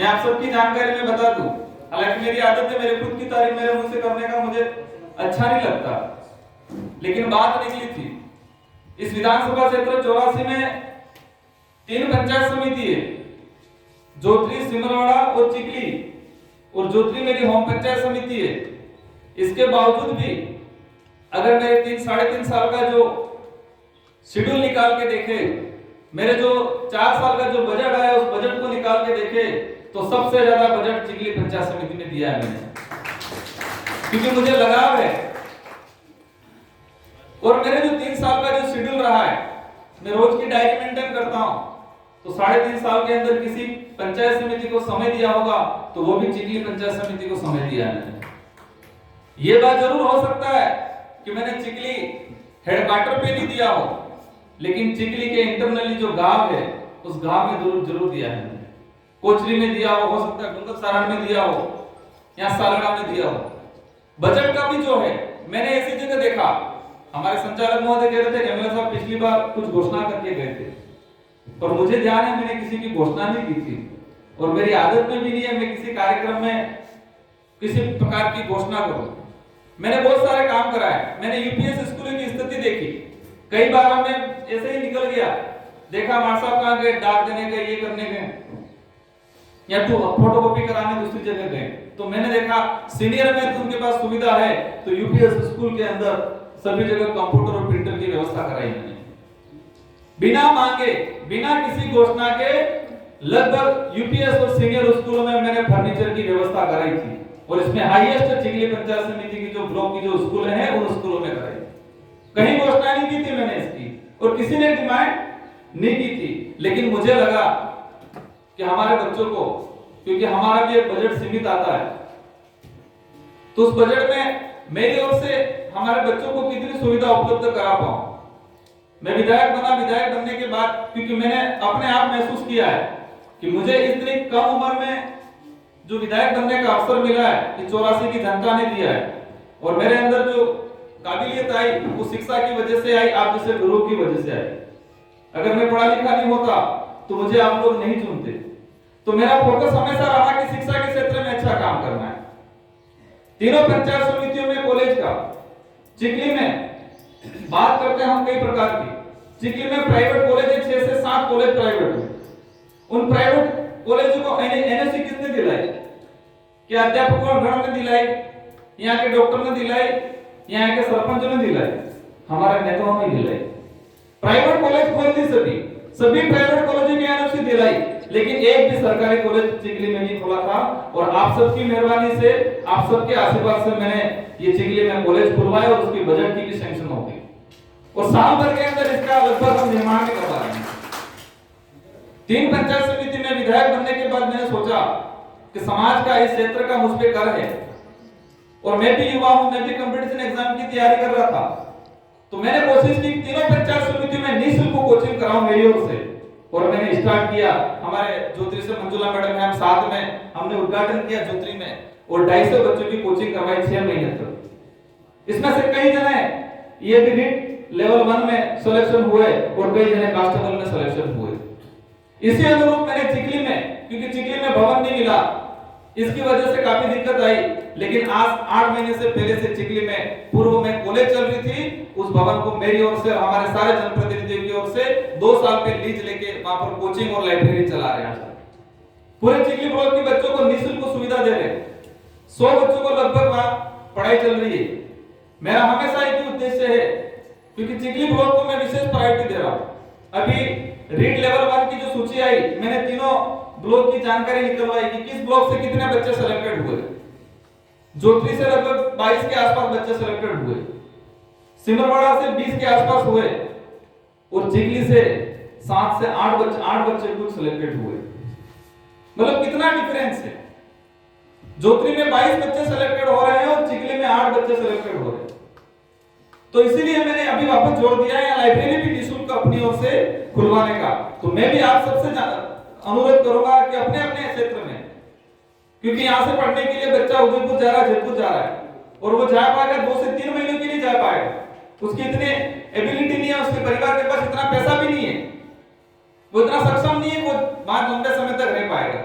मैं आप सबकी जानकारी में बता दूं, हालांकि मेरी आदत है मेरे खुद की तारीफ मेरे मुंह से करने का मुझे अच्छा नहीं लगता, लेकिन बात निकली थी। इस विधानसभा क्षेत्र 84 में 3 पंचायत समिति है, जोत्री, सिमरवाड़ा और चिखली, और जोत्री मेरी होम पंचायत समिति है। इसके बावजूद भी अगर मेरे 3-3.5 साल का जो शेड्यूल निकाल के देखे, मेरे जो 4 साल का जो बजट आया उस बजट को निकाल के देखे, तो सबसे ज्यादा बजट चिखली पंचायत समिति में दिया है मैंने, क्योंकि मुझे लगाव है। और मेरे जो 3 साल का जो शेड्यूल रहा है, मैं रोज की डायरी मेंटेन करता हूं, तो 3.5 साल के अंदर किसी पंचायत समिति को समय दिया होगा तो वो भी चिखली पंचायत समिति को समय दिया है मैंने। ये बात जरूर हो सकता है कि मैंने चिखली हेडक्वार्टर पे नहीं दिया हो, लेकिन चिखली के इंटरनली जो गांव है उस गांव में जरूर दिया है मैंने। कोचरी में दिया हो सकता है डूंगर सारण में दिया हो, यहाँ सालड़ा में दिया हो। बजट का भी जो है मैंने ऐसी जगह देखा, हमारे संचालक महोदय कह रहे थे एमएलए साहब पिछली बार कुछ घोषणा करके गए थे, और मुझे ध्यान है मैंने किसी की घोषणा नहीं की थी, और मेरी आदत में भी नहीं है मैं किसी कार्यक्रम में किसी प्रकार की घोषणा करूं। मैंने बहुत सारे काम कराए, मैंने यूपीएस स्कूलों की स्थिति देखी, कई बार हमने ऐसे ही निकल गया, देखा मार साहब कहां गए, डाक देने गए, ये करने गए, या तो फोटोकॉपी कराने दूसरी जगह गए, तो मैंने देखा सीनियर में तो उनके पास सुविधा है, तो यूपीएस स्कूल के अंदर सभी जगह कंप्यूटर और प्रिंटर की व्यवस्था कराई मैंने, बिना मांगे, बिना किसी घोषणा के। लगभग यूपीएस और सीनियर स्कूलों में मैंने फर्नीचर की व्यवस्था कराई थी, और इसमें हाईएस्ट चिखली पंचायत समिति की जो ब्लॉक की जो स्कूल हैं उन स्कूलों में कराई। कहीं घोषणा नहीं की थी मैंने इसकी, और किसी ने डिमांड नहीं की थी, लेकिन मुझे लगा कि हमारे बच्चों को, क्योंकि हमारा भी एक बजट सीमित आता है, तो उस बजट में मेरी ओर से हमारे बच्चों को कितनी सुविधा उपलब्ध करा पाऊं। मैं विधायक बना, विधायक बनने के बाद क्योंकि मैंने अपने आप महसूस किया है कि मुझे इतनी कम उम्र में जो विधायक बनने का अवसर मिला है, कि 84 की जनता ने दिया है, और मेरे अंदर जो काबिलियत आई वो शिक्षा की वजह से आई, आप जैसे गुरु की वजह से आई। अगर मैं पढ़ा लिखा नहीं होता तो मुझे आप लोग नहीं चुनते। तो मेरा फोकस हमेशा रहा कि शिक्षा के क्षेत्र में अच्छा काम करना है। तीनों पंचायत समितियों में कॉलेज का, चिखली में बात करते हैं हम कई प्रकार की, चिखली में प्राइवेट कॉलेज है, 6 से 7 कॉलेज प्राइवेट है। उन प्राइवेट कॉलेजों को एनओसी किसने दिलाई? क्या अध्यापकों ने दिलाई, यहाँ के डॉक्टर ने दिलाई, यहाँ के सरपंचों ने दिलाई, हमारे नेताओं ने दिलाई। प्राइवेट कॉलेज खोल दी, सभी प्राइवेट कॉलेजों की एनओसी दिलाई, लेकिन एक भी सरकारी कॉलेज चिखली में नहीं खोला था। और आप सबकी मेहरबानी से, आप सबके आशीर्वाद से मैंने ये चिखली में कॉलेज खुलवाया, और उसकी बजट की भी सैंक्शन हो गई, और साल भर के अंदर इसका लगभग हम निर्माण भी करवा रहे हैं। 3 पंचायत समिति में विधायक बनने के बाद मैंने सोचा कि समाज का, इस क्षेत्र का मुझ पे कर है, और मैं भी युवा हूं, मैं भी कंपटीशन एग्जाम की तैयारी कर रहा था, तो मैंने कोशिश की तीनों पंचायत समिति में निःशुल्क कोचिंग कराऊं मेरी ओर से, और मैंने स्टार्ट किया। हमारे जोत्री से मंजुला मैडम है, हम साथ में हमने उद्घाटन किया जोत्री में, और 250 बच्चों की कोचिंग करवाई 6 महीने तक। इसमें से कई जने ये भी नीट लेवल 1 में सिलेक्शन हुए, और कई जने कांस्टेबल में सिलेक्शन हुए। इसी अनुरूप मैंने चिखली में, क्योंकि चिखली में भवन नहीं मिला, इसकी वजह से काफी दिक्कत आई, लेकिन आज 8 महीने से पहले से चिखली में पूर्व में कॉलेज चल रही थी, उस भवन को मेरी ओर से, हमारे सारे जनप्रतिनिधियों की ओर से 2 साल पे लीज लेके वहां पर कोचिंग और लाइब्रेरी चला रहे हैं। पूरे चिखली ब्लॉक के बच्चों को निःशुल्क सुविधा दे रहे हैं, 100 बच्चों को लगभग वहां पढ़ाई चल रही है। मेरा हमेशा एक ही उद्देश्य है, क्योंकि चिखली ब्लॉक को मैं विशेष प्रायोरिटी दे रहा हूं। अभी रीड लेवल 1 की जो सूची आई, मैंने तीनों ब्लॉक की जानकारी निकलवाई कि किस ब्लॉक से कितने बच्चे सिलेक्टेड हुए। जोत्री से लगभग 22 के आसपास बच्चे सिलेक्टेड हुए, सिमरवाड़ा से 20 के आसपास हुए, और चिखली से 7 से 8 बच्चे कुछ सिलेक्टेड हुए। मतलब कितना डिफरेंस है। जोत्री में 22 बच्चे सिलेक्टेड हो रहे हैं और चिखली में 8 बच्चे सिलेक्टेड हो रहे हैं। तो इसीलिए मैंने अभी वापस जोड़ दिया है लाइब्रेरी भी निःशुल्क अपनी ओर से खुलवाने का। तो मैं भी आप सबसे अनुरोध करूंगा कि अपने अपने क्षेत्र में, क्योंकि यहाँ से पढ़ने के लिए बच्चा उदयपुर जा रहा है, जयपुर जा रहा है, और वो जा पाएगा 2 से 3 महीनों के लिए जा पाएगा, उसकी इतनी एबिलिटी नहीं है, उसके परिवार के पास इतना पैसा भी नहीं है, वो इतना सक्षम नहीं है, वो वहां लंबे समय तक रह पाएगा।